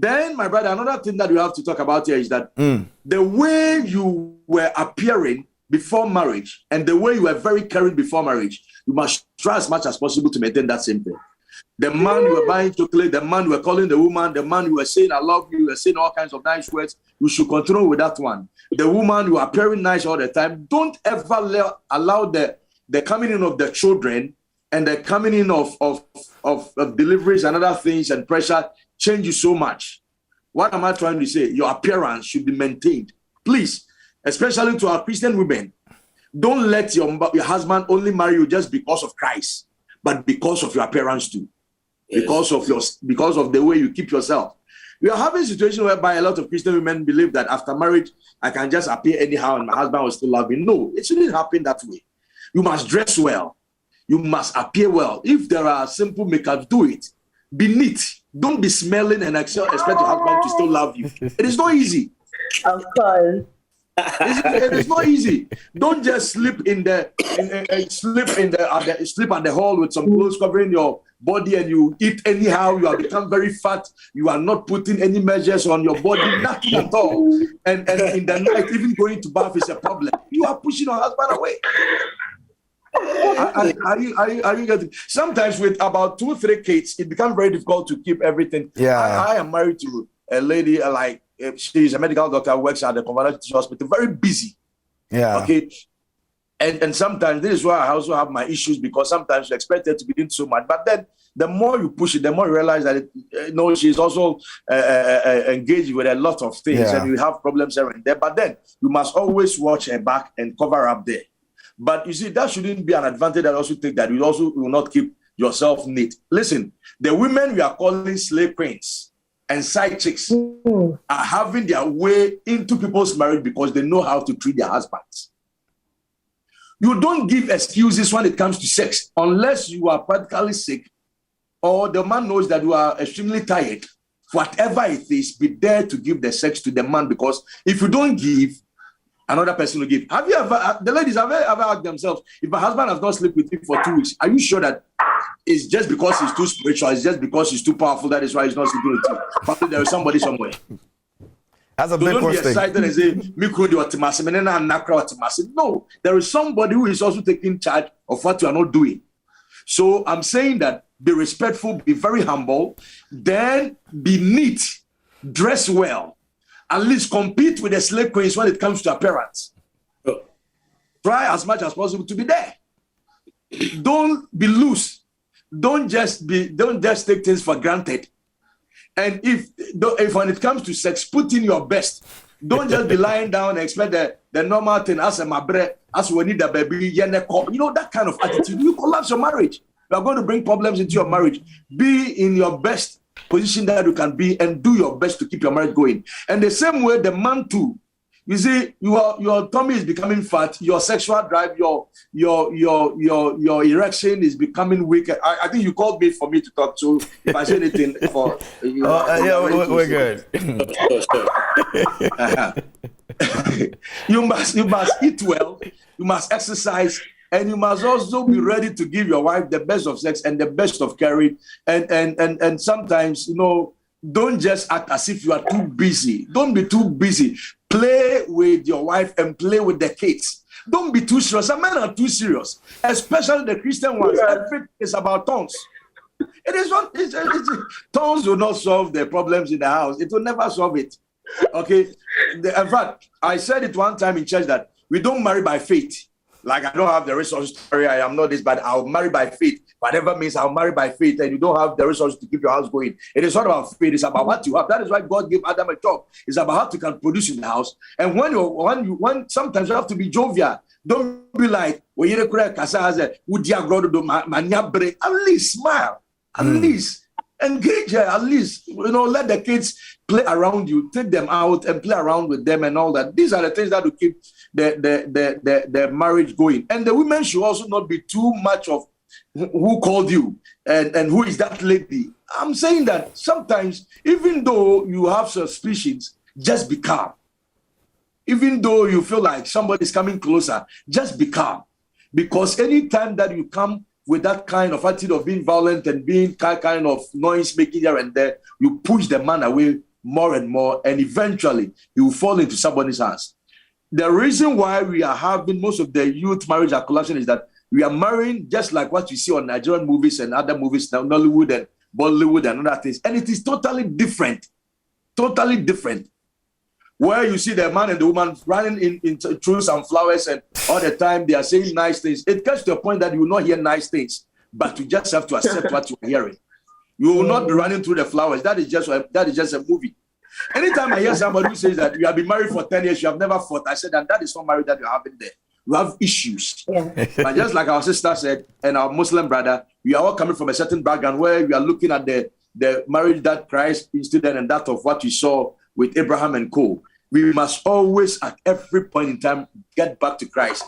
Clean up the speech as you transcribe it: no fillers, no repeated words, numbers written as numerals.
Then, my brother, another thing that we have to talk about here is that the way you were appearing before marriage and the way you were very caring before marriage, you must try as much as possible to maintain that same thing. The man you were buying chocolate, the man you were calling the woman, the man you were saying I love you, you were saying all kinds of nice words, you should continue with that one. The woman, you are appearing nice all the time. Don't ever allow the coming in of the children and the coming in of deliveries and other things and pressure change you so much. What am I trying to say? Your appearance should be maintained. Please, especially to our Christian women, don't let your husband only marry you just because of Christ, but because of your appearance too. Yes. Because of the way you keep yourself. We are having a situation whereby a lot of Christian women believe that after marriage, I can just appear anyhow and my husband will still love me. No, it shouldn't happen that way. You must dress well. You must appear well. If there are simple makeup, do it. Be neat. Don't be smelling and expect your husband to still love you. It is not easy. Of course. It is not easy. Don't just sleep at the hall with some clothes covering your body and you eat anyhow. You have become very fat. You are not putting any measures on your body, nothing at all. And in the night, even going to bath is a problem. You are pushing your husband away. Are you getting? Sometimes with about 2-3 kids, it becomes very difficult to keep everything. Yeah, I am married to a lady she's a medical doctor, works at the conventional hospital, very busy. Yeah. Okay. And sometimes this is why I also have my issues because sometimes you expect her to be doing so much, but then the more you push it, the more you realize that she's also engaged with a lot of things, and you have problems here and there. But then you must always watch her back and cover up there. But you see, that shouldn't be an advantage. That also take that you also will not keep yourself neat. Listen, the women we are calling slave queens and side chicks are having their way into people's marriage because they know how to treat their husbands. You don't give excuses when it comes to sex unless you are practically sick or the man knows that you are extremely tired. Whatever it is, be there to give the sex to the man, because if you don't give, another person will give. Have you ever, the ladies, have ever asked themselves, if my husband has not slept with me for 2 weeks, are you sure that it's just because he's too spiritual, it's just because he's too powerful, that is why he's not sleeping with you? Probably there is somebody somewhere. That's a so big don't be excited and say, no, there is somebody who is also taking charge of what you are not doing. So I'm saying that be respectful, be very humble, then be neat, dress well. At least compete with the slave queens when it comes to appearance. Try as much as possible to be there. Don't be loose. Don't just take things for granted. And if when it comes to sex, put in your best. Don't just be lying down and expect the normal thing as a mabre, as we need a baby, that kind of attitude. You collapse your marriage. You are going to bring problems into your marriage. Be in your best position that you can be and do your best to keep your marriage going. And the same way, the man too. You see, your tummy is becoming fat, your sexual drive, your erection is becoming weaker. I think you called me for me to talk to. If I say anything for you, we're good. You must eat well, you must exercise, and you must also be ready to give your wife the best of sex and the best of caring. And sometimes, don't just act as if you are too busy. Don't be too busy. Play with your wife and play with the kids. Don't be too serious. Some men are too serious, especially the Christian ones. Everything is about tongues. It is not. Tongues will not solve the problems in the house. It will never solve it. Okay. In fact, I said it one time in church that we don't marry by faith. Like, I don't have the resources to marry, I am not this, but I'll marry by faith. Whatever means I'll marry by faith, and you don't have the resources to keep your house going. It is not about faith, it's about what you have. That is why God gave Adam a job. It's about how you can produce in the house. And when sometimes you have to be jovial. Don't be like, at least smile. At least engage her. At least, let the kids play around you. Take them out and play around with them and all that. These are the things that will keep the marriage going. And the women should also not be too much of who called you and who is that lady. I'm saying that sometimes, even though you have suspicions, just be calm. Even though you feel like somebody is coming closer, just be calm. Because anytime that you come with that kind of attitude of being violent and being kind of noise making here and there, you push the man away more and more, and eventually you will fall into somebody's hands. The reason why we are having most of the youth marriage accolation is that we are marrying just like what you see on Nigerian movies and other movies, Nollywood and Bollywood and other things. And it is totally different. Totally different. Where you see the man and the woman running through some flowers and all the time they are saying nice things. It gets to a point that you will not hear nice things, but you just have to accept what you are hearing. You will not be running through the flowers. That is just a movie. Anytime I hear somebody who says that you have been married for 10 years, you have never fought, I said, and that is not marriage that you're having there. You have issues. Yeah. But just like our sister said, and our Muslim brother, we are all coming from a certain background where we are looking at the marriage that Christ instituted and that of what we saw with Abraham and co. We must always, at every point in time, get back to Christ